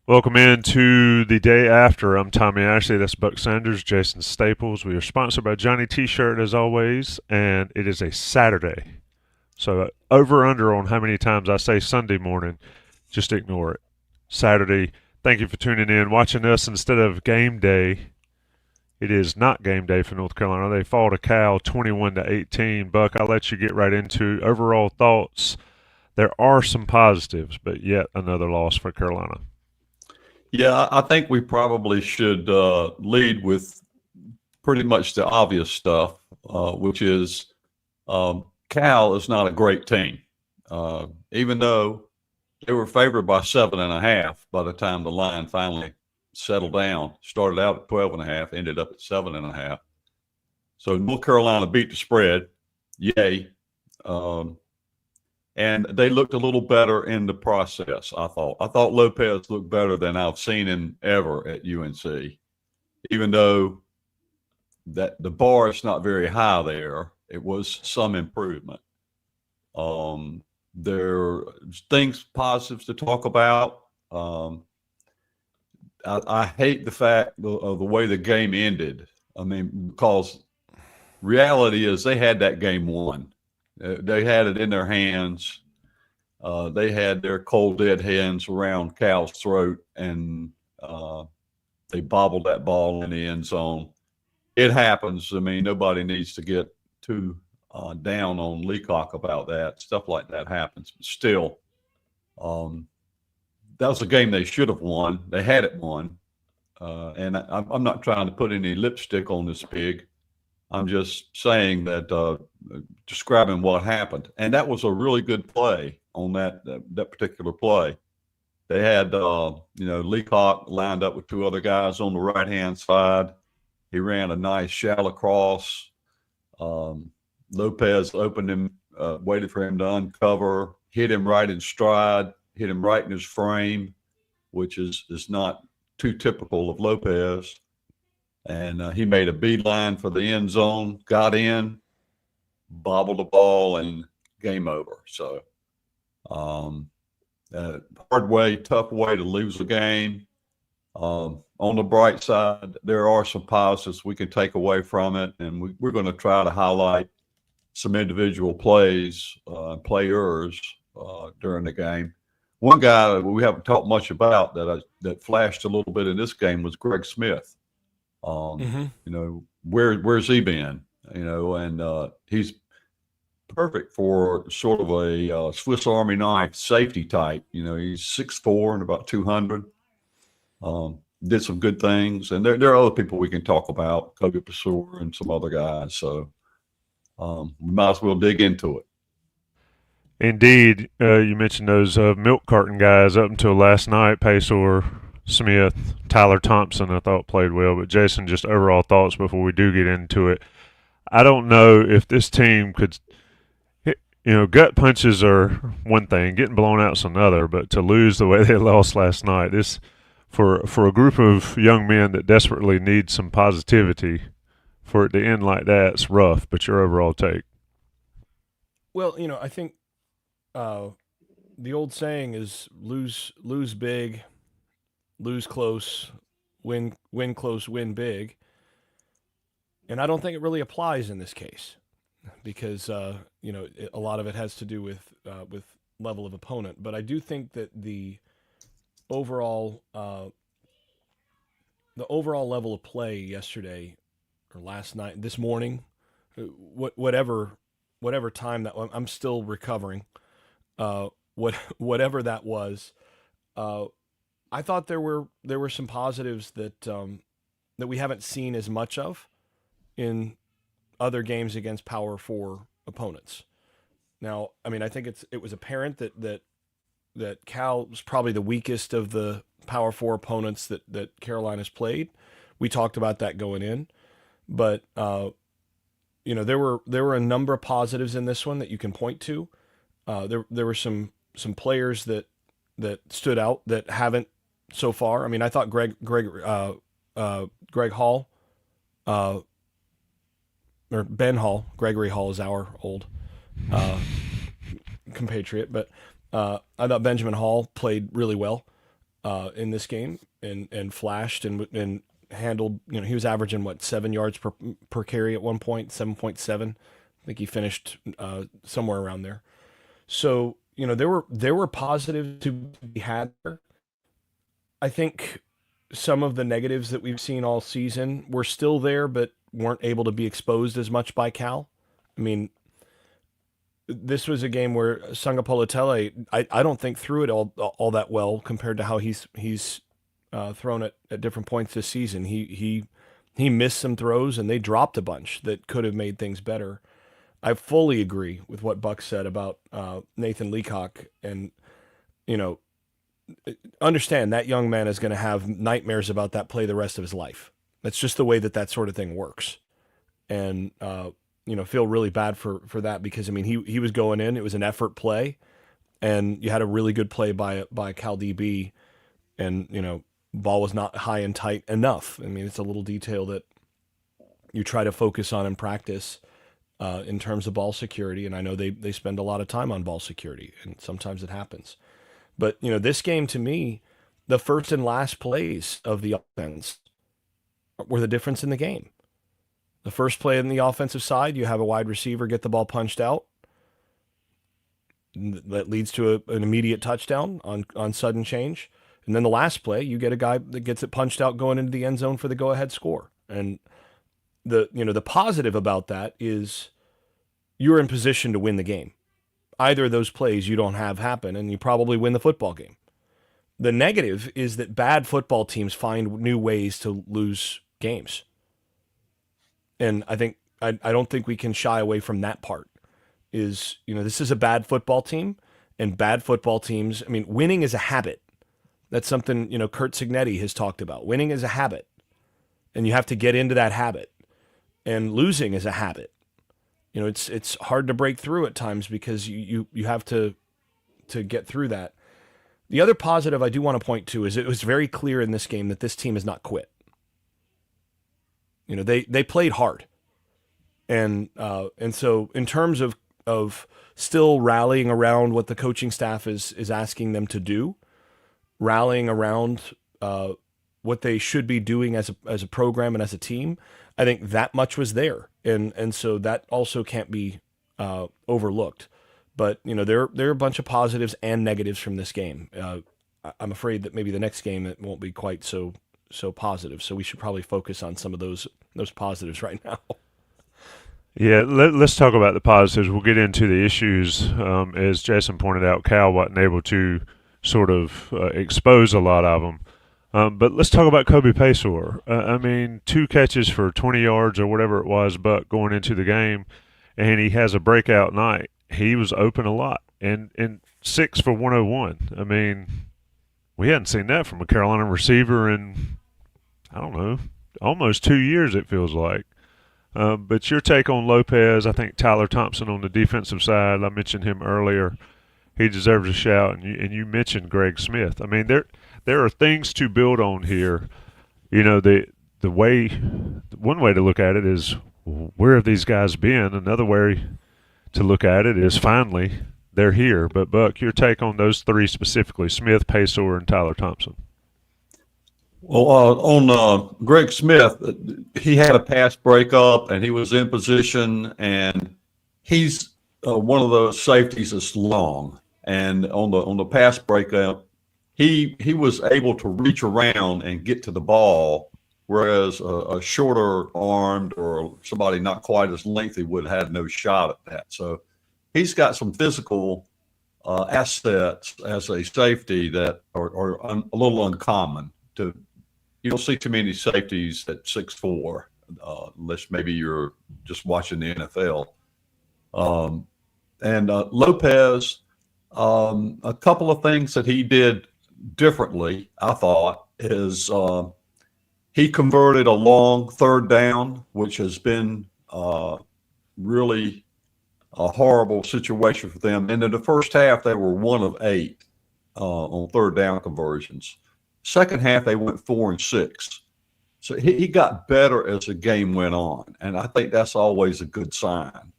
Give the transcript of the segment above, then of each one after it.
Welcome into the day after. I'm Tommy Ashley. That's Buck Sanders, Jason Staples. We are sponsored by Johnny T-Shirt as always, and it is a Saturday. So over under on how many times I say Sunday morning, just ignore it. Saturday. Thank you for tuning in, watching us instead of game day. It is not game day for North Carolina. They fall to Cal 21-18. Buck, I'll let you get right into overall thoughts. There are some positives, but yet another loss for Carolina. Yeah, I think we probably should lead with pretty much the obvious stuff, which is Cal is not a great team. Even though they were favored by 7.5 by the time the line finally settled down, started out at 12.5, ended up at 7.5. So North Carolina beat the spread. Yay. And they looked a little better in the process, I thought. I thought Lopez looked better than I've seen him ever at UNC. Even though that the bar is not very high there, it was some improvement. There are things positives to talk about. I hate the fact of the way the game ended. I mean, because reality is they had that game won. They had it in their hands. They had their cold, dead hands around Cal's throat, and they bobbled that ball in the end zone. It happens. I mean, nobody needs to get too down on Leacock about that. Stuff like that happens. But still, that was a game they should have won. They had it won. And I'm not trying to put any lipstick on this pig. I'm just saying that describing what happened, and that was a really good play on that particular play. They had Leacock lined up with two other guys on the right hand side. He ran a nice shallow cross. Lopez opened him, waited for him to uncover, hit him right in stride, hit him right in his frame, which is not too typical of Lopez. And he made a beeline for the end zone, got in, bobbled the ball, and game over. So, hard way, tough way to lose a game. On the bright side, there are some positives we can take away from it, and we're going to try to highlight some individual plays, players during the game. One guy we haven't talked much about that flashed a little bit in this game was Greg Smith. Where's he been? And he's perfect for sort of a Swiss Army knife safety type. He's 6'4" and about 200. Did some good things, and there are other people we can talk about, Kobe Pursuer and some other guys. So we might as well dig into it. Indeed, you mentioned those milk carton guys up until last night. Pacer, Smith, Tyler Thompson, I thought played well. But Jason, just overall thoughts before we do get into it. I don't know if this team could. Gut punches are one thing, getting blown out is another. But to lose the way they lost last night, this for a group of young men that desperately need some positivity, for it to end like that, it's rough. But your overall take? Well, I think the old saying is lose big, lose close, win close, win big. And I don't think it really applies in this case because a lot of it has to do with level of opponent. But I do think that the overall level of play yesterday or last night, this morning, whatever time that I'm still recovering, whatever that was, I thought there were some positives that we haven't seen as much of in other games against Power 4 opponents. Now, I mean, I think it was apparent that Cal was probably the weakest of the Power 4 opponents that Carolina's played. We talked about that going in, but there were a number of positives in this one that you can point to. There were some players that stood out that haven't so far. I mean, I thought Greg Hall, or Ben Hall, Gregory Hall is our old compatriot, but I thought Benjamin Hall played really well. in this game and flashed and handled. He was averaging 7 yards per carry at one point, 7.7. I think he finished somewhere around there. So there were positives to be had there. I think some of the negatives that we've seen all season were still there, but weren't able to be exposed as much by Cal. I mean, this was a game where Sangapolotele, I don't think threw it all that well compared to how he's thrown it at different points this season. He missed some throws and they dropped a bunch that could have made things better. I fully agree with what Buck said about Nathan Leacock, and understand that young man is going to have nightmares about that play the rest of his life. That's just the way that sort of thing works, and feel really bad for that, because he was going in. It was an effort play, and you had a really good play by Cal DB, and ball was not high and tight enough. It's a little detail that you try to focus on in practice. In terms of ball security, and I know they spend a lot of time on ball security, and sometimes it happens. But this game, to me, the first and last plays of the offense were the difference in the game. The first play on the offensive side, you have a wide receiver get the ball punched out. That leads to an immediate touchdown on sudden change. And then the last play, you get a guy that gets it punched out going into the end zone for the go-ahead score. And the positive about that is you're in position to win the game. Either of those plays you don't have happen, and you probably win the football game. The negative is that bad football teams find new ways to lose games. And I don't think we can shy away from that part. This is a bad football team, and bad football teams, winning is a habit. That's something, Kurt Signetti has talked about. Winning is a habit, and you have to get into that habit. And losing is a habit. It's hard to break through at times because you have to get through that. The other positive I do want to point to is it was very clear in this game that this team has not quit. They played hard, and so in terms of still rallying around what the coaching staff is asking them to do, rallying around what they should be doing as a program and as a team, I think that much was there, and so that also can't be overlooked. But there are a bunch of positives and negatives from this game. I'm afraid that maybe the next game it won't be quite so positive. So we should probably focus on some of those positives right now. Yeah, let's talk about the positives. We'll get into the issues. As Jason pointed out, Cal wasn't able to sort of expose a lot of them. But let's talk about Kobe Paysour. 2 catches for 20 yards or whatever it was, Buck, going into the game, and he has a breakout night. He was open a lot, and 6 for 101. We hadn't seen that from a Carolina receiver in, I don't know, almost 2 years it feels like. But your take on Lopez, I think Tyler Thompson on the defensive side, I mentioned him earlier. He deserves a shout, and you mentioned Greg Smith. There are things to build on here. The way, one way to look at it is, where have these guys been? Another way to look at it is, finally they're here. But Buck, your take on those 3 specifically: Smith, Paysour, and Tyler Thompson. Well, on Greg Smith, he had a pass breakup and he was in position, and he's one of those safeties that's long. And on the pass breakup, he was able to reach around and get to the ball, whereas a shorter armed or somebody not quite as lengthy would have had no shot at that. So he's got some physical assets as a safety that are a little uncommon. You don't see too many safeties at 6'4", unless maybe you're just watching the NFL. And Lopez, a couple of things that he did differently, I thought, is he converted a long 3rd down, which has been really a horrible situation for them. And in the first half, they were 1 of 8 on 3rd down conversions. Second half, they went 4 and 6. So he got better as the game went on, and I think that's always a good sign.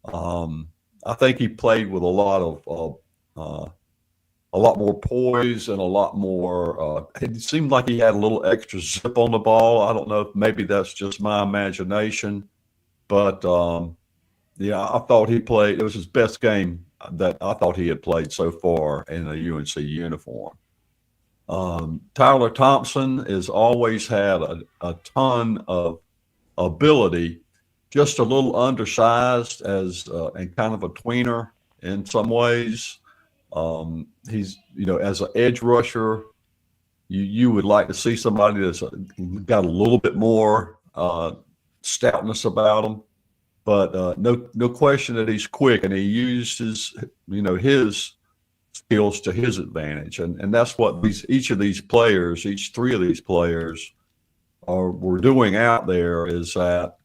I think he played with a lot of a lot more poise and a lot more. It seemed like he had a little extra zip on the ball. I don't know if maybe that's just my imagination, but yeah, I thought he played. It was his best game that I thought he had played so far in a UNC uniform. Tyler Thompson has always had a ton of ability, just a little undersized and kind of a tweener in some ways. He's, as an edge rusher, you would like to see somebody that's got a little bit more stoutness about him, but no question that he's quick, and he uses his skills to his advantage, and that's what each three of these players were doing out there, is that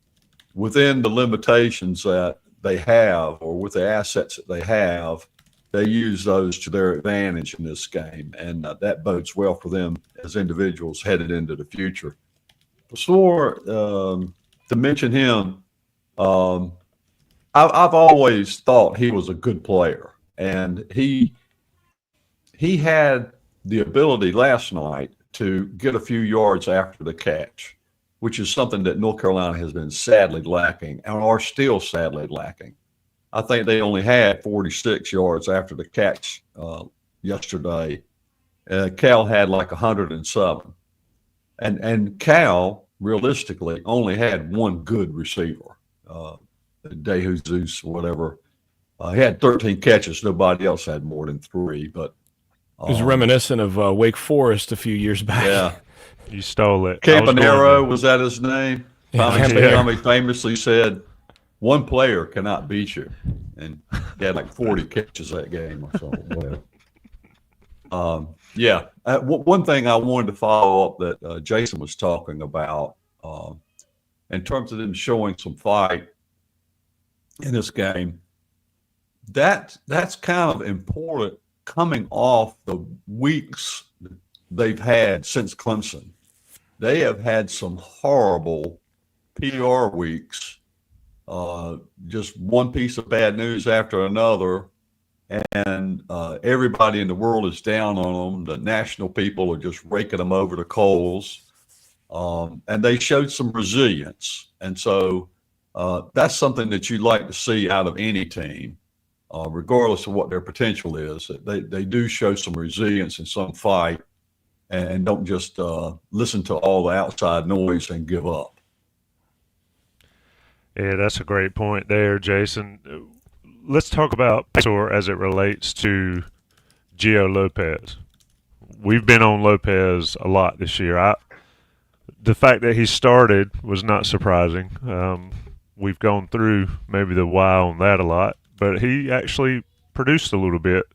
within the limitations that they have, or with the assets that they have, they use those to their advantage in this game, and that bodes well for them as individuals headed into the future. So, to mention him, I've always thought he was a good player, and he had the ability last night to get a few yards after the catch, which is something that North Carolina has been sadly lacking, and are still sadly lacking. I think they only had 46 yards after the catch yesterday. Cal had like 107. And Cal, realistically, only had one good receiver, DeJesus, whatever. He had 13 catches. Nobody else had more than 3. But it was reminiscent of Wake Forest a few years back. Yeah. You stole it. Campanaro, was that his name? Yeah, Tommy famously said, one player cannot beat you. And he had like 40 catches that game or something. One thing I wanted to follow up that Jason was talking about in terms of them showing some fight in this game, that's kind of important coming off the weeks they've had since Clemson. They have had some horrible PR weeks, just one piece of bad news after another, and everybody in the world is down on them. The national people are just raking them over the coals, and they showed some resilience. And so that's something that you'd like to see out of any team, regardless of what their potential is. They do show some resilience and some fight, and don't just listen to all the outside noise and give up. Yeah, that's a great point there, Jason. Let's talk about Paysour as it relates to Gio Lopez. We've been on Lopez a lot this year. The fact that he started was not surprising. We've gone through maybe the why on that a lot, but he actually produced a little bit,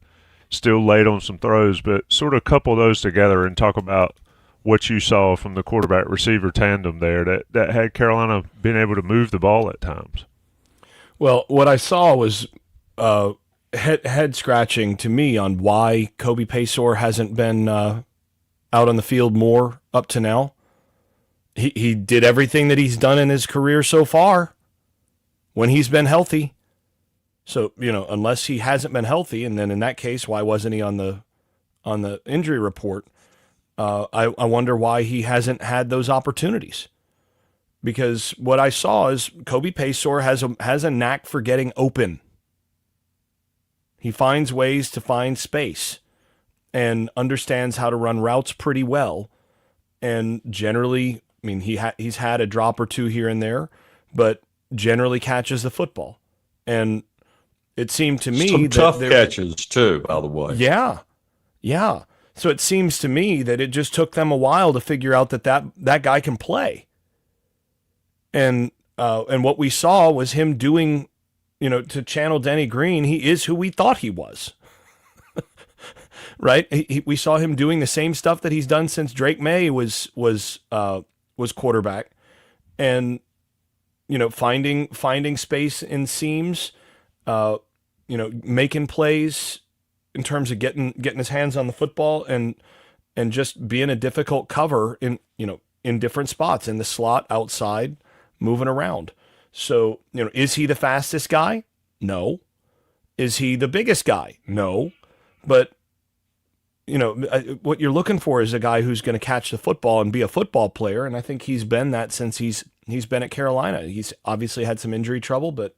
still late on some throws, but sort of couple those together and talk about what you saw from the quarterback-receiver tandem there that had Carolina been able to move the ball at times. Well, what I saw was head-scratching to me on why Kobe Paysour hasn't been out on the field more up to now. He did everything that he's done in his career so far when he's been healthy. So, unless he hasn't been healthy, and then in that case, why wasn't he on the injury report? I wonder why he hasn't had those opportunities, because what I saw is Kobe Paysour has a knack for getting open. He finds ways to find space and understands how to run routes pretty well. And generally, he's had a drop or two here and there, but generally catches the football. And it seemed to me some that tough catches too, by the way. Yeah. So it seems to me that it just took them a while to figure out that guy can play. And what we saw was him doing, to channel Denny Green, he is who we thought he was. Right? We saw him doing the same stuff that he's done since Drake May was quarterback, and finding space in seams, making plays in terms of getting his hands on the football and just being a difficult cover in different spots in the slot, outside, moving around. So, is he the fastest guy? No. Is he the biggest guy? No. But what you're looking for is a guy who's going to catch the football and be a football player, and I think he's been that since he's been at Carolina. He's obviously had some injury trouble, but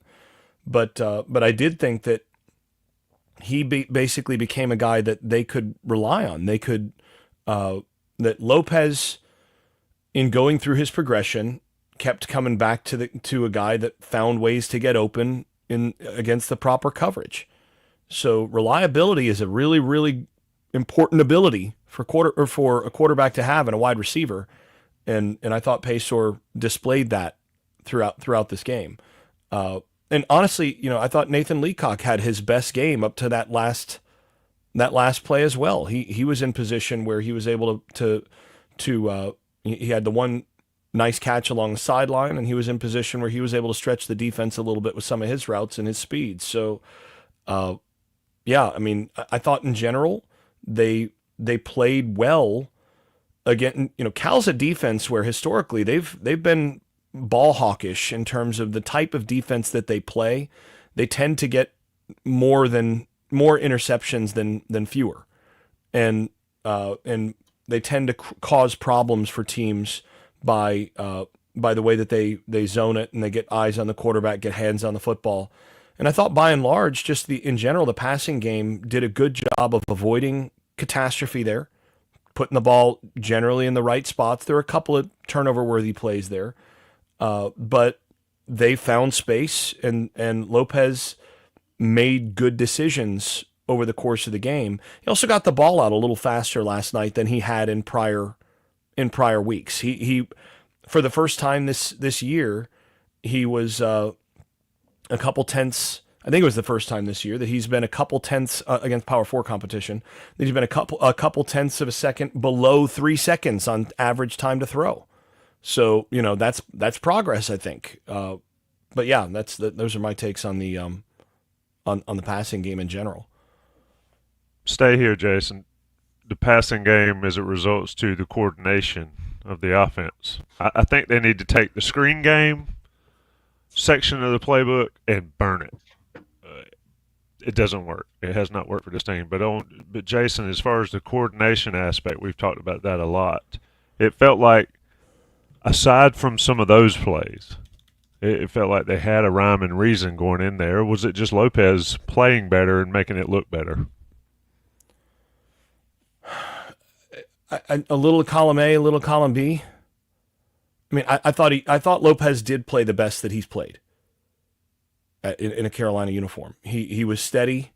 I did think that he basically became a guy that they could rely on. They could that Lopez, in going through his progression, kept coming back to a guy that found ways to get open in against the proper coverage. So reliability is a really, really important ability for a quarterback to have and a wide receiver, and I thought Paysour displayed that throughout this game. And honestly, I thought Nathan Leacock had his best game up to that last play as well. He was in position where he was able to he had the one nice catch along the sideline, and he was in position where he was able to stretch the defense a little bit with some of his routes and his speed. So, yeah, I mean, I thought in general they played well. Again, Cal's a defense where historically they've been ball hawkish in terms of the type of defense that they play. They tend to get more interceptions than fewer, and they tend to cause problems for teams by the way that they zone it and they get eyes on the quarterback, get hands on the football. And I thought by and large, in general, the passing game did a good job of avoiding catastrophe there, putting the ball generally in the right spots. There were a couple of turnover-worthy plays there, but they found space, and Lopez made good decisions over the course of the game. He also got the ball out a little faster last night than he had in prior weeks. He for the first time this year, he was a couple tenths. I think it was the first time this year that he's been a couple tenths against Power 4 competition. That he's been a couple tenths of a second below 3 seconds on average time to throw. So that's progress, I think. But yeah, those are my takes on the passing game in general. Stay here, Jason. The passing game as it results to the coordination of the offense. I think they need to take the screen game section of the playbook and burn it. It doesn't work. It has not worked for this team. But Jason, as far as the coordination aspect, we've talked about that a lot. It felt like, aside from some of those plays, it felt like they had a rhyme and reason going in there. Was it just Lopez playing better and making it look better? A little column A, a little column B. I mean, I thought Lopez did play the best that he's played in a Carolina uniform. He was steady,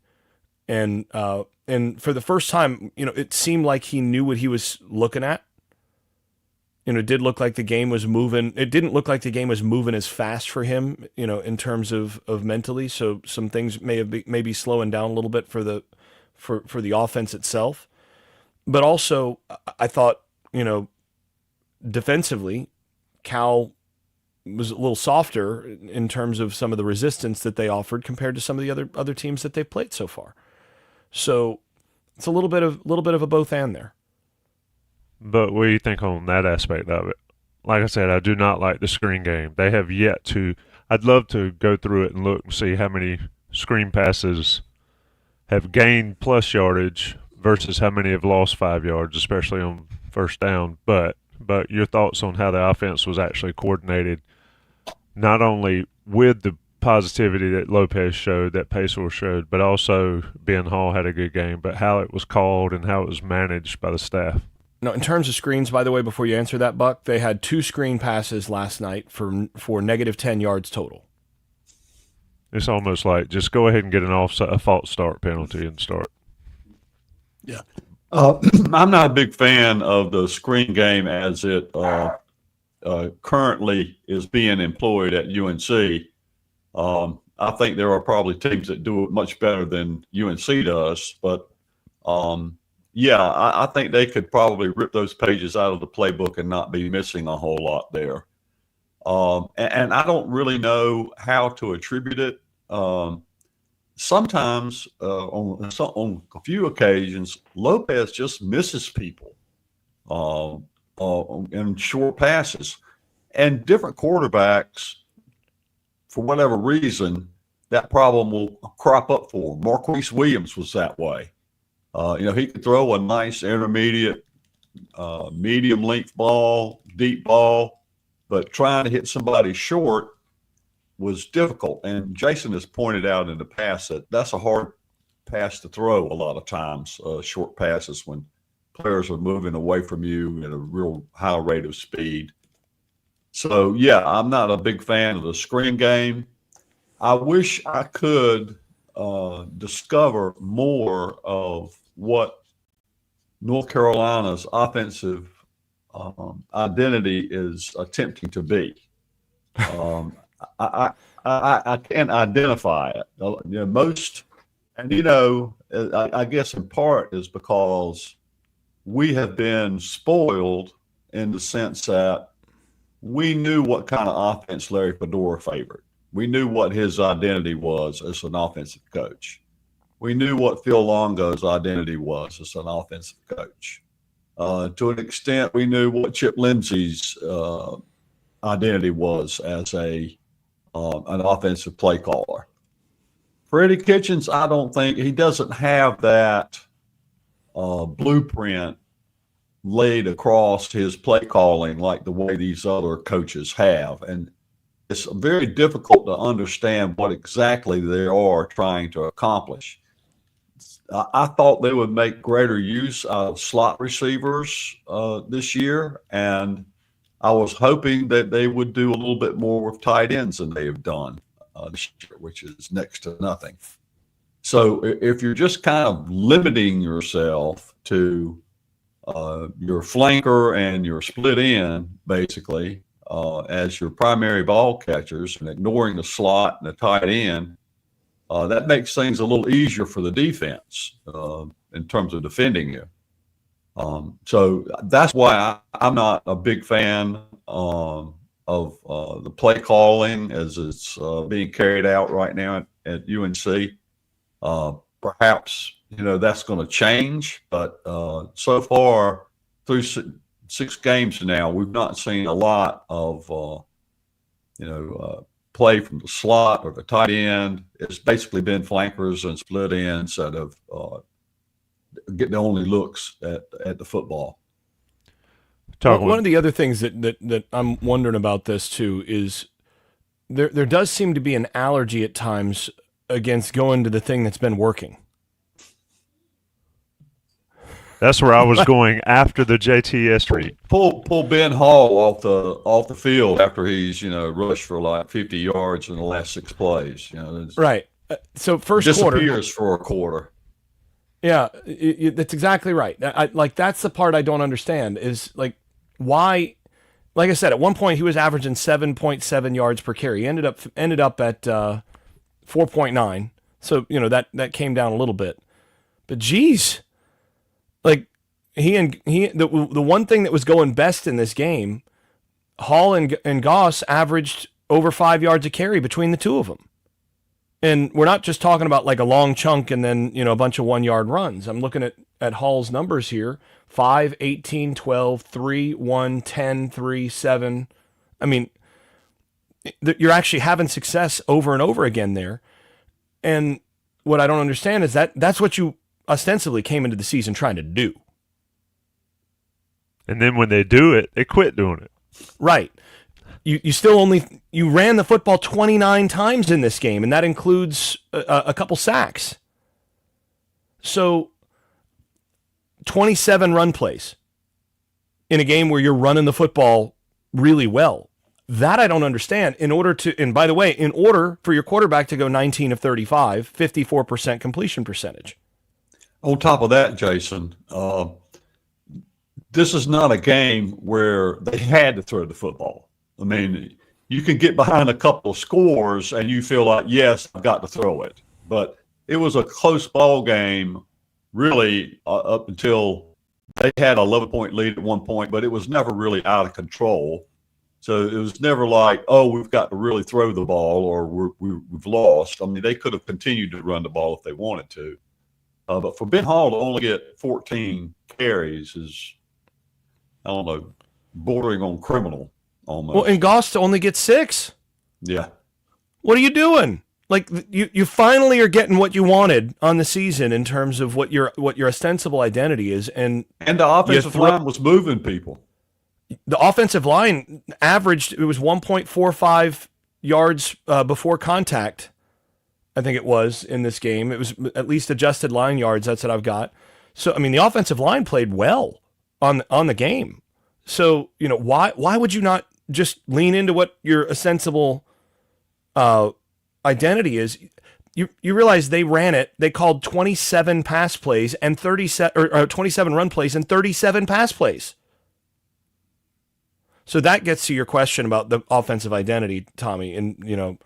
and for the first time, it seemed like he knew what he was looking at. It did look like the game was moving. It didn't look like the game was moving as fast for him, in terms of mentally. So some things may be slowing down a little bit for the offense itself. But also, I thought, defensively, Cal was a little softer in terms of some of the resistance that they offered compared to some of the other teams that they've played so far. So it's a little bit of a both and there. But what do you think on that aspect of it? Like I said, I do not like the screen game. They have yet to. I'd love to go through it and look and see how many screen passes have gained plus yardage versus how many have lost 5 yards, especially on first down. But your thoughts on how the offense was actually coordinated, not only with the positivity that Lopez showed, that Paysour showed, but also Ben Hall had a good game, but how it was called and how it was managed by the staff. No, in terms of screens, by the way, before you answer that, Buck, they had 2 screen passes last night for negative 10 yards total. It's almost like just go ahead and get a false start penalty and start. Yeah. I'm not a big fan of the screen game as it currently is being employed at UNC. I think there are probably teams that do it much better than UNC does, but yeah, I think they could probably rip those pages out of the playbook and not be missing a whole lot there. And I don't really know how to attribute it. Sometimes on a few occasions, Lopez just misses people in short passes, and different quarterbacks, for whatever reason, that problem will crop up for them. Marquise Williams was that way. He could throw a nice intermediate, medium length ball, deep ball, but trying to hit somebody short was difficult. And Jason has pointed out in the past that that's a hard pass to throw a lot of times, short passes when players are moving away from you at a real high rate of speed. So, yeah, I'm not a big fan of the screen game. I wish I could discover more of what North Carolina's offensive identity is attempting to be. I can't identify it. I guess in part is because we have been spoiled in the sense that we knew what kind of offense Larry Fedora favored. We knew what his identity was as an offensive coach. We knew what Phil Longo's identity was as an offensive coach. To an extent, we knew what Chip Lindsey's identity was as an offensive play caller. Freddie Kitchens, I don't think he doesn't have that blueprint laid across his play calling like the way these other coaches have. And it's very difficult to understand what exactly they are trying to accomplish. I thought they would make greater use of slot receivers this year, and I was hoping that they would do a little bit more with tight ends than they have done this year, which is next to nothing. So if you're just kind of limiting yourself to your flanker and your split end, basically, as your primary ball catchers and ignoring the slot and the tight end, that makes things a little easier for the defense in terms of defending you. So that's why I'm not a big fan of the play calling as it's being carried out right now at UNC. Perhaps, that's going to change, but so far through six games now, we've not seen a lot of, play from the slot or the tight end. It's basically been flankers and split ends that have get the only looks at the football. One of the other things that I'm wondering about this too is there does seem to be an allergy at times against going to the thing that's been working. That's where I was going after the JTS read. Pull Ben Hall off the field after he's rushed for like 50 yards in the last 6 plays. Right. So first quarter disappears for a quarter. Yeah, that's exactly right. That's the part I don't understand is why. Like I said, at one point he was averaging 7.7 yards per carry. He ended up at 4.9. So that came down a little bit. But geez. The one thing that was going best in this game, Hall and Goss averaged over 5 yards a carry between the two of them. And we're not just talking about like a long chunk and then, a bunch of 1 yard runs. I'm looking at Hall's numbers here. 5, 18, 12, 3, 1, 10, 3, 7. I mean, you're actually having success over and over again there. And what I don't understand is that's what you ostensibly came into the season trying to do. And then when they do it, they quit doing it. Right. You ran the football 29 times in this game, and that includes a couple sacks. So 27 run plays in a game where you're running the football really well. That I don't understand. And by the way, in order for your quarterback to go 19 of 35, 54% completion percentage. On top of that, Jason, this is not a game where they had to throw the football. I mean, you can get behind a couple of scores and you feel like, yes, I've got to throw it. But it was a close ball game, really, up until they had an 11-point lead at one point, but it was never really out of control. So it was never like, oh, we've got to really throw the ball or we've lost. I mean, they could have continued to run the ball if they wanted to. But for Ben Hall to only get 14 carries is, I don't know, bordering on criminal almost. Well, and Goss to only get 6. Yeah. What are you doing? like you finally are getting what you wanted on the season in terms of what your ostensible identity is, and the offensive line was moving people. The offensive line averaged, it was 1.45 yards before contact, I think it was, in this game. It was at least adjusted line yards. That's what I've got. So, I mean, the offensive line played well on the game. So, why would you not just lean into what your ostensible identity is? You realize they ran it. They called 27 pass plays and 27 run plays and 37 pass plays. So that gets to your question about the offensive identity, Tommy. And,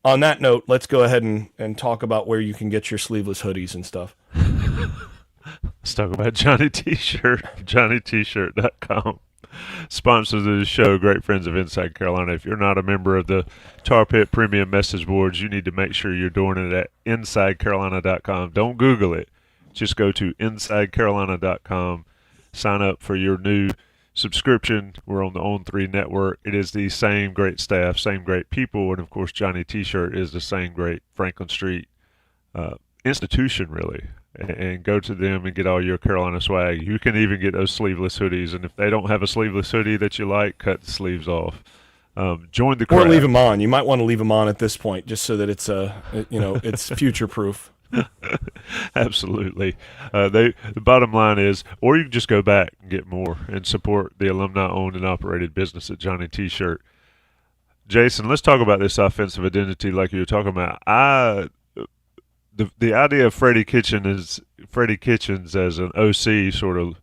on that note, let's go ahead and talk about where you can get your sleeveless hoodies and stuff. Let's talk about Johnny T-Shirt, johnnytshirt.com. Sponsors of the show, great friends of Inside Carolina. If you're not a member of the Tar Pit Premium Message Boards, you need to make sure you're doing it at InsideCarolina.com. Don't Google it. Just go to InsideCarolina.com. Sign up for your new subscription. We're on the On3 network. It is the same great staff, same great people, and of course Johnny T-Shirt is the same great Franklin Street institution, really. And go to them and get all your Carolina swag. You can even get those sleeveless hoodies, and if they don't have a sleeveless hoodie that you like, cut the sleeves off. Join the crowd. Or leave them on. You might want to leave them on at this point, just so that it's it's future proof. Absolutely. The bottom line is, or you can just go back and get more and support the alumni-owned and operated business at Johnny T-Shirt. Jason, let's talk about this offensive identity like you were talking about. The idea of Freddie Kitchens as an OC sort of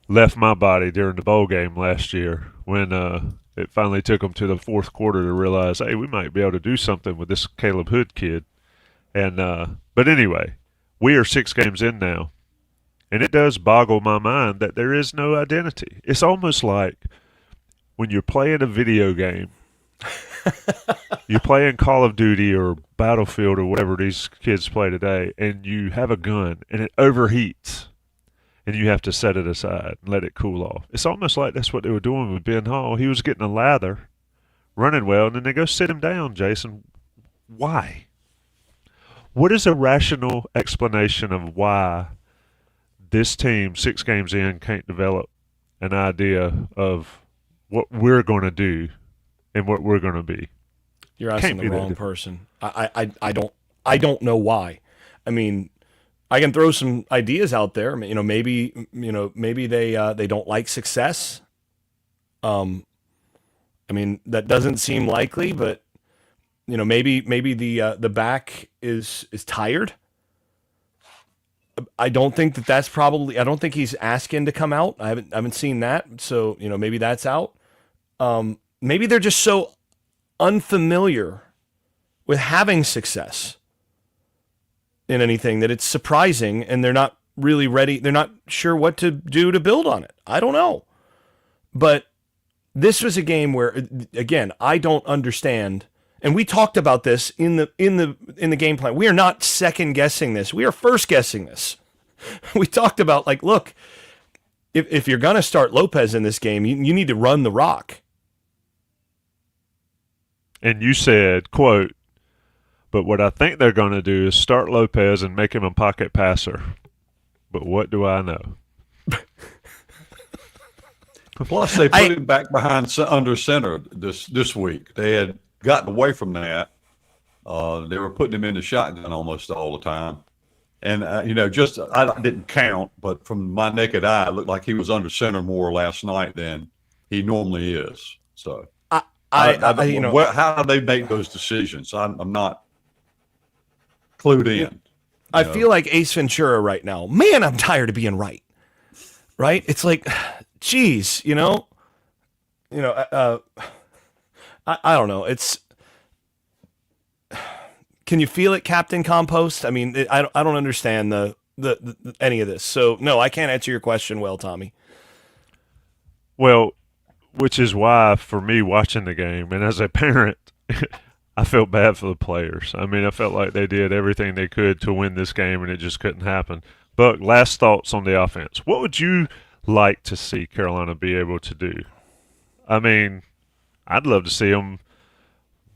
left my body during the bowl game last year when it finally took them to the fourth quarter to realize, hey, we might be able to do something with this Caleb Hood kid. And but anyway, we are 6 games in now, and it does boggle my mind that there is no identity. It's almost like when you're playing a video game, you're playing Call of Duty or Battlefield or whatever these kids play today, and you have a gun, and it overheats, and you have to set it aside and let it cool off. It's almost like that's what they were doing with Ben Hall. He was getting a lather, running well, and then they go sit him down, Jason. Why? What is a rational explanation of why this team, 6 games in, can't develop an idea of what we're going to do and what we're going to be? You're asking the wrong person. I don't know why. I mean, I can throw some ideas out there. Maybe they don't like success. That doesn't seem likely, but maybe the back is tired. I don't think that's probably. I don't think he's asking to come out. I haven't seen that. So maybe that's out. Maybe they're just so unfamiliar with having success in anything that it's surprising, and they're not really ready. They're not sure what to do to build on it. I don't know, but this was a game where, again, I don't understand. And we talked about this in the game plan. We are not second guessing this. We are first guessing this. We talked about, look, if you're going to start Lopez in this game, you need to run the rock. And you said, quote, but what I think they're going to do is start Lopez and make him a pocket passer. But what do I know? Plus, they put him back behind under center this week. They had gotten away from that. They were putting him in the shotgun almost all the time. And, I didn't count, but from my naked eye, it looked like he was under center more last night than he normally is. So how do they make those decisions? I'm not clued in. I feel like Ace Ventura right now. Man, I'm tired of being right. Right? It's like, geez, I don't know. It's, can you feel it, Captain Compost? I mean, I don't understand the any of this. So no, I can't answer your question well, Tommy. Well, which is why, for me, watching the game, and as a parent, I felt bad for the players. I mean, I felt like they did everything they could to win this game, and it just couldn't happen. Buck, last thoughts on the offense. What would you like to see Carolina be able to do? I mean, I'd love to see them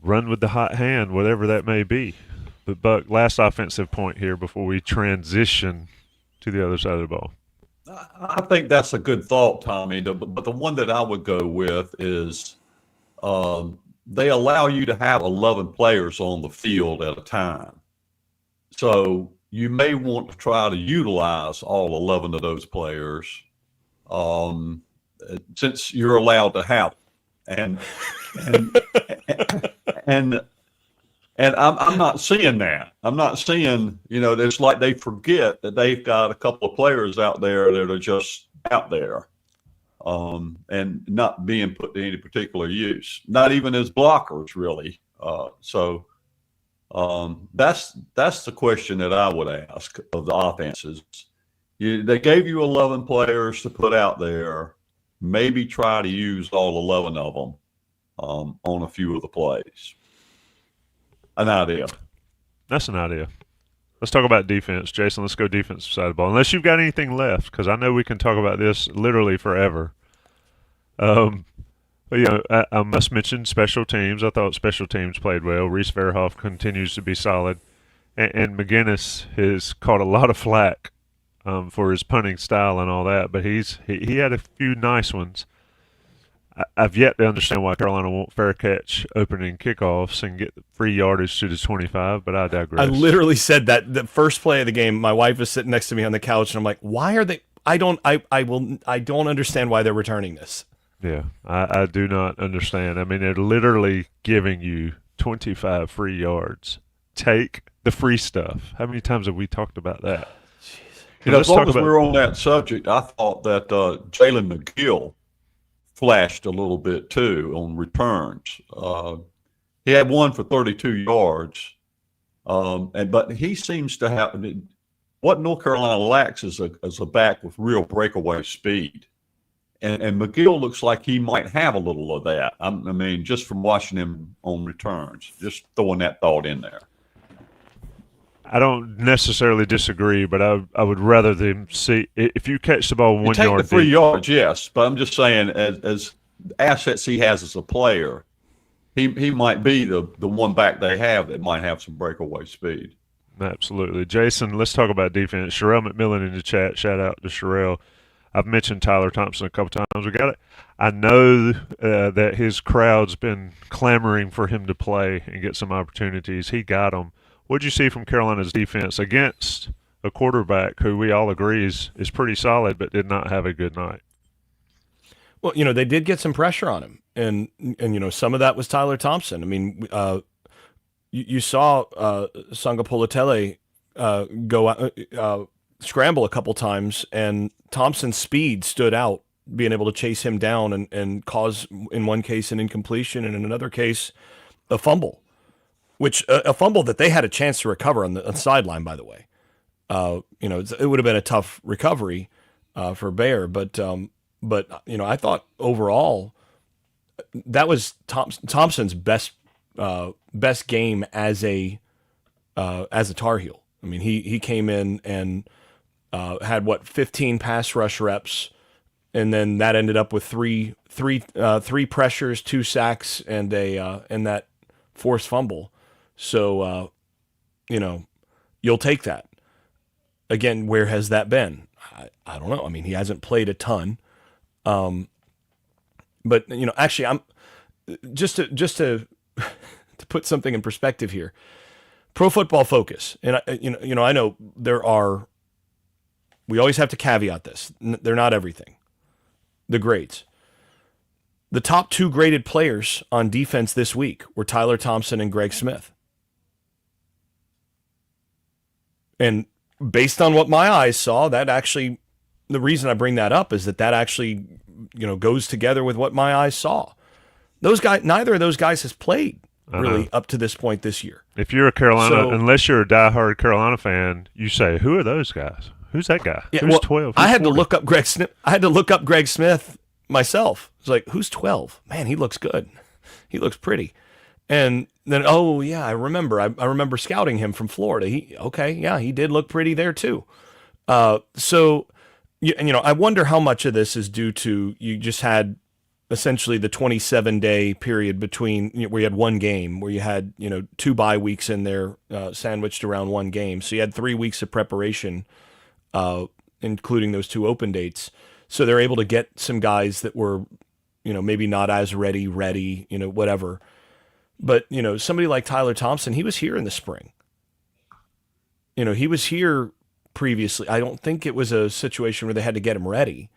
run with the hot hand, whatever that may be. But Buck, last offensive point here before we transition to the other side of the ball. I think that's a good thought, Tommy. But the one that I would go with is they allow you to have 11 players on the field at a time. So you may want to try to utilize all 11 of those players since you're allowed to have them. And I'm not seeing that. I'm not seeing, it's like they forget that they've got a couple of players out there that are just out there and not being put to any particular use, not even as blockers, really. So that's the question that I would ask of the offenses. They gave you 11 players to put out there. Maybe try to use all 11 of them on a few of the plays. An idea. That's an idea. Let's talk about defense. Jason, let's go defensive side of the ball. Unless you've got anything left, because I know we can talk about this literally forever. I must mention special teams. I thought special teams played well. Reese Verhoff continues to be solid. And McGinnis has caught a lot of flack for his punting style and all that, but he had a few nice ones. I've yet to understand why Carolina won't fair catch opening kickoffs and get free yardage to the 25, but I digress. I literally said that the first play of the game. My wife was sitting next to me on the couch, and I'm like, "Why are they? I don't understand why they're returning this." Yeah, I do not understand. I mean, they're literally giving you 25 free yards. Take the free stuff. How many times have we talked about that? As long as we're on that subject, I thought that Jalen McGill flashed a little bit too on returns. He had one for 32 yards, but he seems to have what North Carolina lacks is a back with real breakaway speed, and McGill looks like he might have a little of that. I mean, just from watching him on returns, just throwing that thought in there. I don't necessarily disagree, but I would rather them see if you catch the ball 1 yard. Take the 3 yards, yes, but I'm just saying as assets he has as a player, he might be the one back they have that might have some breakaway speed. Absolutely, Jason. Let's talk about defense. Sherelle McMillan in the chat. Shout out to Sherelle. I've mentioned Tyler Thompson a couple times. We got it. I know that his crowd's been clamoring for him to play and get some opportunities. He got them. What did you see from Carolina's defense against a quarterback who we all agree is pretty solid but did not have a good night? Well, they did get some pressure on him, and some of that was Tyler Thompson. I mean, you saw Sanga Politele go scramble a couple times, and Thompson's speed stood out, being able to chase him down and cause, in one case, an incompletion, and in another case, a fumble. Which a fumble that they had a chance to recover on the sideline, by the way. It would have been a tough recovery for Bayer, but I thought overall that was Thompson's best game as a Tar Heel. I mean, he came in and had 15 pass rush reps, and then that ended up with three pressures, 2 sacks, and that forced fumble. So, you'll take that. Again, where has that been? I don't know. I mean, he hasn't played a ton. But, actually, I'm just to put something in perspective here. Pro Football Focus, and I know we always have to caveat this. They're not everything. The grades. The top 2 graded players on defense this week were Tyler Thompson and Greg Smith. And based on what my eyes saw, that actually, the reason I bring that up is that actually, goes together with what my eyes saw. Neither of those guys has played really up to this point this year. If you're a Carolina, unless you're a diehard Carolina fan, you say, who are those guys? Who's that guy? Yeah, who's 12? I had to look up Greg Smith. I had to look up Greg Smith myself. It's like, who's 12? Man, he looks good. He looks pretty. And then, oh yeah, I remember. I remember scouting him from Florida. He did look pretty there too. So, I wonder how much of this is due to you just had essentially the 27-day period between where you had one game, where you had 2 bye weeks in there sandwiched around one game. So you had 3 weeks of preparation, including those 2 open dates. So they're able to get some guys that were, maybe not as ready, whatever. But, somebody like Tyler Thompson, he was here in the spring. He was here previously. I don't think it was a situation where they had to get him ready.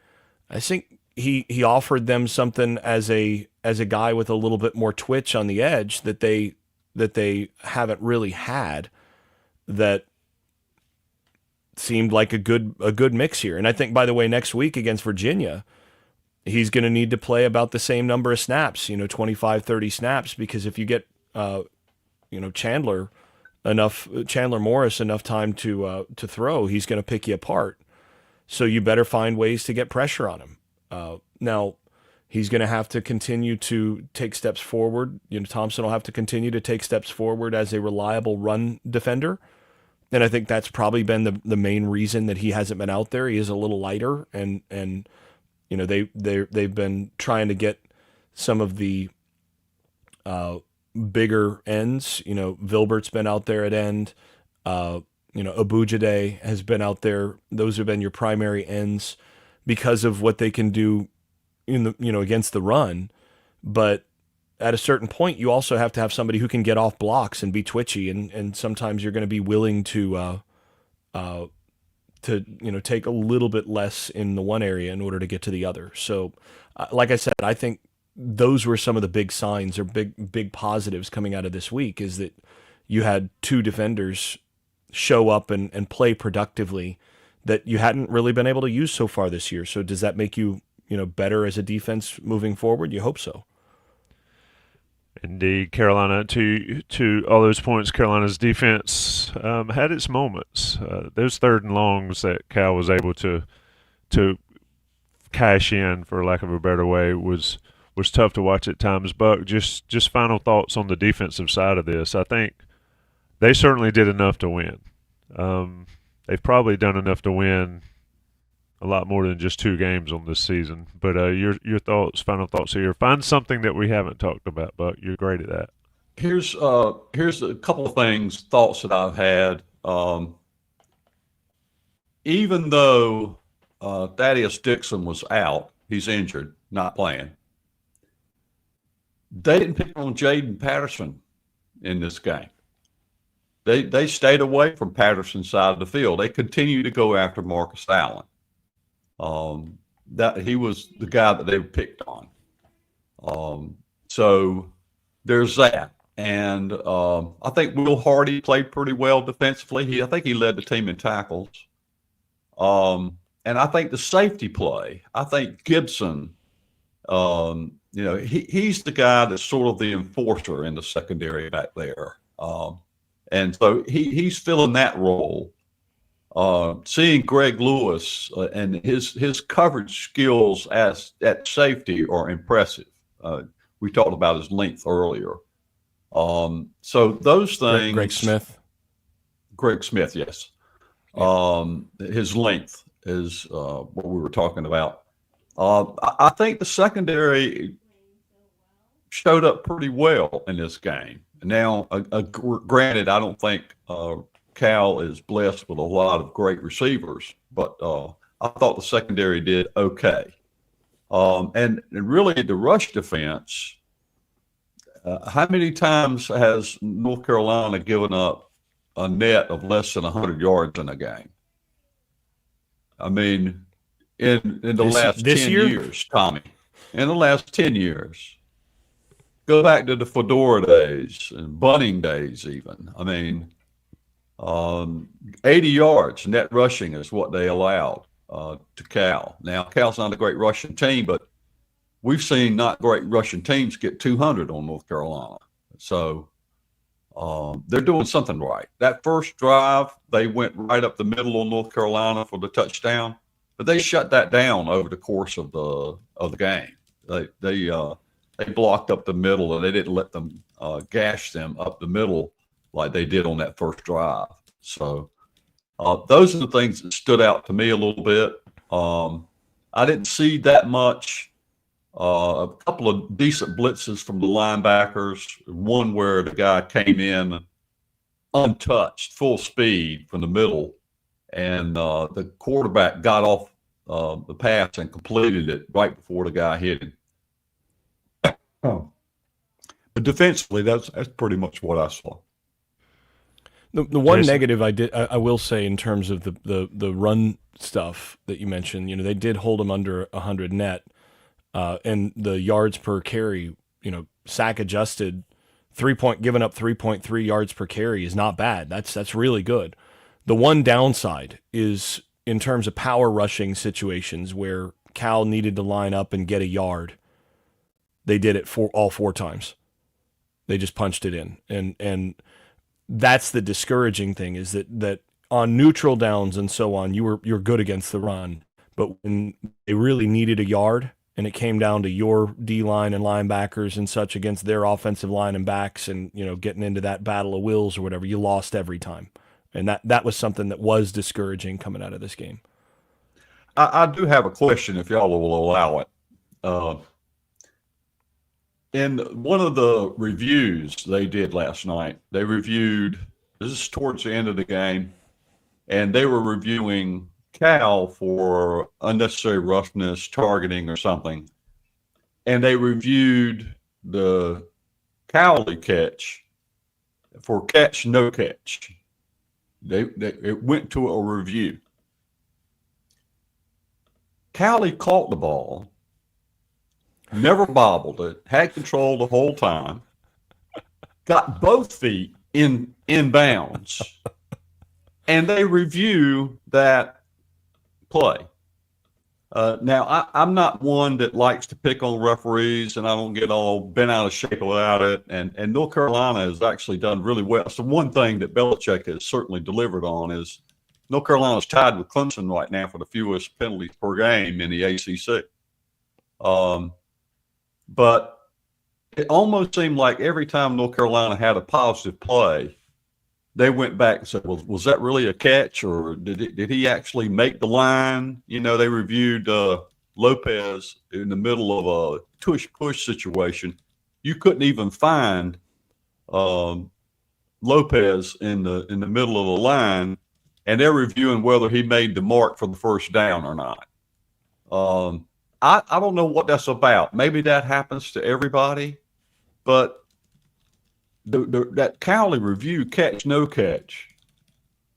I think he offered them something as a guy with a little bit more twitch on the edge that they haven't really had, that seemed like a good mix here. And I think, by the way, next week against Virginia, he's going to need to play about the same number of snaps, 25, 30 snaps, because if you get Chandler Morris enough time to throw, he's going to pick you apart. So you better find ways to get pressure on him. Now, he's going to have to continue to take steps forward. Thompson will have to continue to take steps forward as a reliable run defender. And I think that's probably been the main reason that he hasn't been out there. He is a little lighter, and they've been trying to get some of the bigger ends. Vilbert's been out there at end. Abujade has been out there. Those have been your primary ends because of what they can do in the against the run. But at a certain point, you also have to have somebody who can get off blocks and be twitchy, and sometimes you're going to be willing to take a little bit less in the one area in order to get to the other. So, like I said, I think those were some of the big signs or big positives coming out of this week, is that you had 2 defenders show up and play productively that you hadn't really been able to use so far this year. So does that make you, better as a defense moving forward? You hope so. Indeed, Carolina, to all those points, Carolina's defense had its moments. Those 3rd and longs that Cal was able to cash in, for lack of a better way, was tough to watch at times. Buck, just final thoughts on the defensive side of this. I think they certainly did enough to win. They've probably done enough to win a lot more than just 2 games on this season. But your thoughts, final thoughts here. Find something that we haven't talked about, Buck. You're great at that. Here's a couple of thoughts that I've had. Even though Thaddeus Dixon was out, he's injured, not playing, they didn't pick on Jaden Patterson in this game. They stayed away from Patterson's side of the field. They continued to go after Marcus Allen. That he was the guy that they picked on. So there's that. And I think Will Hardy played pretty well defensively. I think he led the team in tackles. And I think the safety play, I think Gibson, he's the guy that's sort of the enforcer in the secondary back there. And so he's filling that role. Seeing Greg Lewis and his coverage skills at safety are impressive. We talked about his length earlier. So those things. Greg Smith, yes. His length is what we were talking about. I think the secondary showed up pretty well in this game. Now, granted, I don't think Cal is blessed with a lot of great receivers, but I thought the secondary did okay. And really, the rush defense, how many times has North Carolina given up a net of less than 100 yards in a game? I mean, in the last 10 years, Tommy, in the last 10 years. Go back to the Fedora days and Bunning days even. I mean, 80 yards net rushing is what they allowed to Cal. Now, Cal's not a great rushing team, but we've seen not great rushing teams get 200 on North Carolina. So they're doing something right. That first drive, they went right up the middle on North Carolina for the touchdown, but they shut that down over the course of the game. They blocked up the middle, and they didn't let them gash them up the middle like they did on that first drive. So those are the things that stood out to me a little bit. I didn't see that much A couple of decent blitzes from the linebackers. One where the guy came in untouched, full speed from the middle, and the quarterback got off the pass and completed it right before the guy hit him. Oh. But defensively, that's pretty much what I saw. The one Jason? negative I will say in terms of the run stuff that you mentioned, they did hold them under 100 net, and the yards per carry, sack adjusted, giving up 3.3 yards per carry is not bad. That's really good. The one downside is in terms of power rushing situations where Cal needed to line up and get a yard, they did it all 4 times. They just punched it in, and that's the discouraging thing, is that on neutral downs and so on, you're good against the run, but when they really needed a yard and it came down to your D line and linebackers and such against their offensive line and backs, and getting into that battle of wills or whatever, you lost every time, and that was something that was discouraging coming out of this game. I do have a question, if y'all will allow it. In one of the reviews they did last night, they reviewed, this is towards the end of the game, and they were reviewing Cal for unnecessary roughness, targeting, or something. And they reviewed the Cowley catch for catch, no catch. It went to a review. Cowley caught the ball, never bobbled it, had control the whole time, got both feet in bounds, and they review that play. Now, I'm not one that likes to pick on referees, and I don't get all bent out of shape about it, and North Carolina has actually done really well. So one thing that Belichick has certainly delivered on is North Carolina's tied with Clemson right now for the fewest penalties per game in the ACC. But it almost seemed like every time North Carolina had a positive play, they went back and said, well, was that really a catch, or did he actually make the line? They reviewed Lopez in the middle of a tush-push situation. You couldn't even find Lopez in the middle of the line, and they're reviewing whether he made the mark for the first down or not. I don't know what that's about. Maybe that happens to everybody, but that Cowley review, catch, no catch,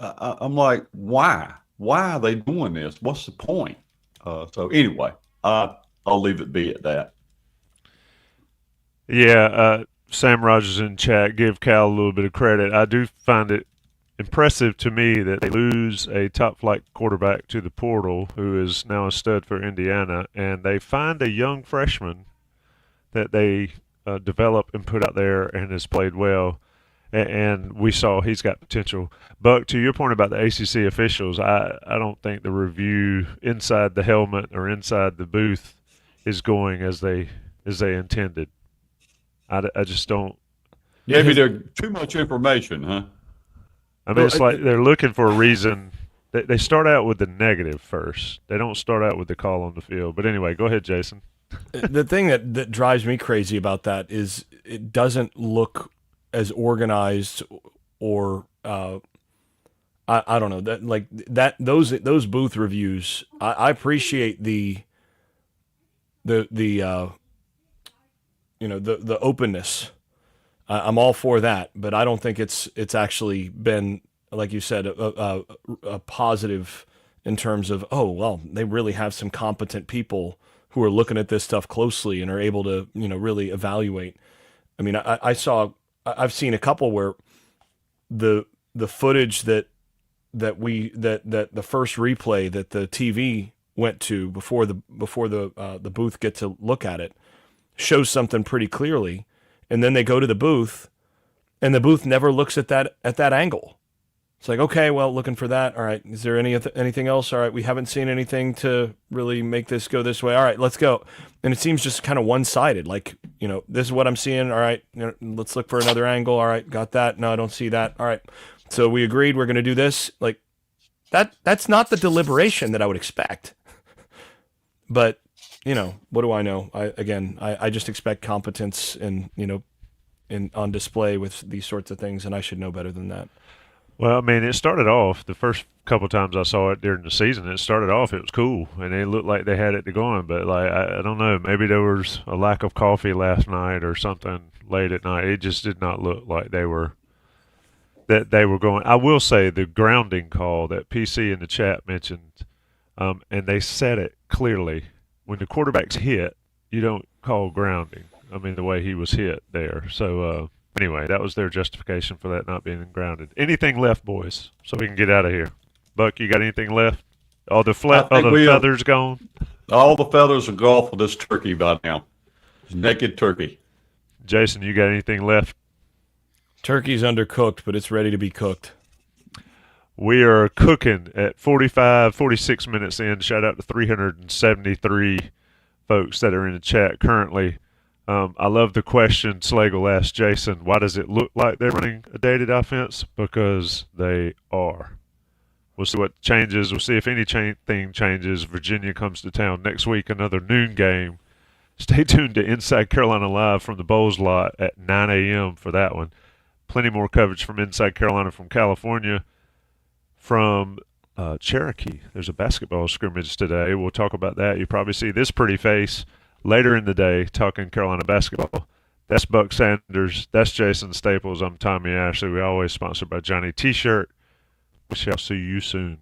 I'm like, why? Why are they doing this? What's the point? So anyway, I'll leave it be at that. Yeah, Sam Rogers in chat, give Cal a little bit of credit. I do find it impressive to me that they lose a top-flight quarterback to the portal, who is now a stud for Indiana, and they find a young freshman that they develop and put out there and has played well, and we saw he's got potential. Buck, to your point about the ACC officials, I don't think the review inside the helmet or inside the booth is going as they intended. I just don't. Maybe they're too much information, huh? I mean, it's like they're looking for a reason. They start out with the negative first. They don't start out with the call on the field. But anyway, go ahead, Jason. The thing that drives me crazy about that is it doesn't look as organized, or I don't know, that like that those booth reviews. I appreciate the openness. I'm all for that, but I don't think it's actually been, like you said, a positive in terms of, oh, well, they really have some competent people who are looking at this stuff closely and are able to, really evaluate. I mean, I've seen a couple where the footage that the first replay that the TV went to before the booth get to look at it shows something pretty clearly. And then they go to the booth, and the booth never looks at that angle. It's like, okay, well, looking for that. All right, is there anything else? All right, we haven't seen anything to really make this go this way. All right, let's go. And it seems just kind of one-sided. Like, this is what I'm seeing. All right, let's look for another angle. All right, got that. No, I don't see that. All right, so we agreed we're going to do this. Like, that's not the deliberation that I would expect. But what do I know? I just expect competence and on display with these sorts of things, and I should know better than that. Well, I mean, it started off the first couple times I saw it during the season. It started off, it was cool, and it looked like they had it to going. But like, I don't know, maybe there was a lack of coffee last night or something late at night. It just did not look like they were going. I will say the grounding call that PC in the chat mentioned, and they said it clearly. When the quarterback's hit, you don't call grounding. I mean, the way he was hit there. So. Anyway, that was their justification for that not being grounded. Anything left, boys, so we can get out of here? Buck, you got anything left? All the feathers gone? All the feathers are gone for this turkey by now. It's naked turkey. Jason, you got anything left? Turkey's undercooked, but it's ready to be cooked. We are cooking at 46 minutes in. Shout out to 373 folks that are in the chat currently. I love the question Slagle asked Jason, why does it look like they're running a dated offense? Because they are. We'll see what changes. We'll see if anything changes. Virginia comes to town next week, another noon game. Stay tuned to Inside Carolina Live from the Bowls lot at 9 a.m. for that one. Plenty more coverage from Inside Carolina from California. From Cherokee, there's a basketball scrimmage today. We'll talk about that. You probably see this pretty face later in the day, talking Carolina basketball. That's Buck Sanders. That's Jason Staples. I'm Tommy Ashley. We always sponsored by Johnny T-Shirt. We shall see you soon.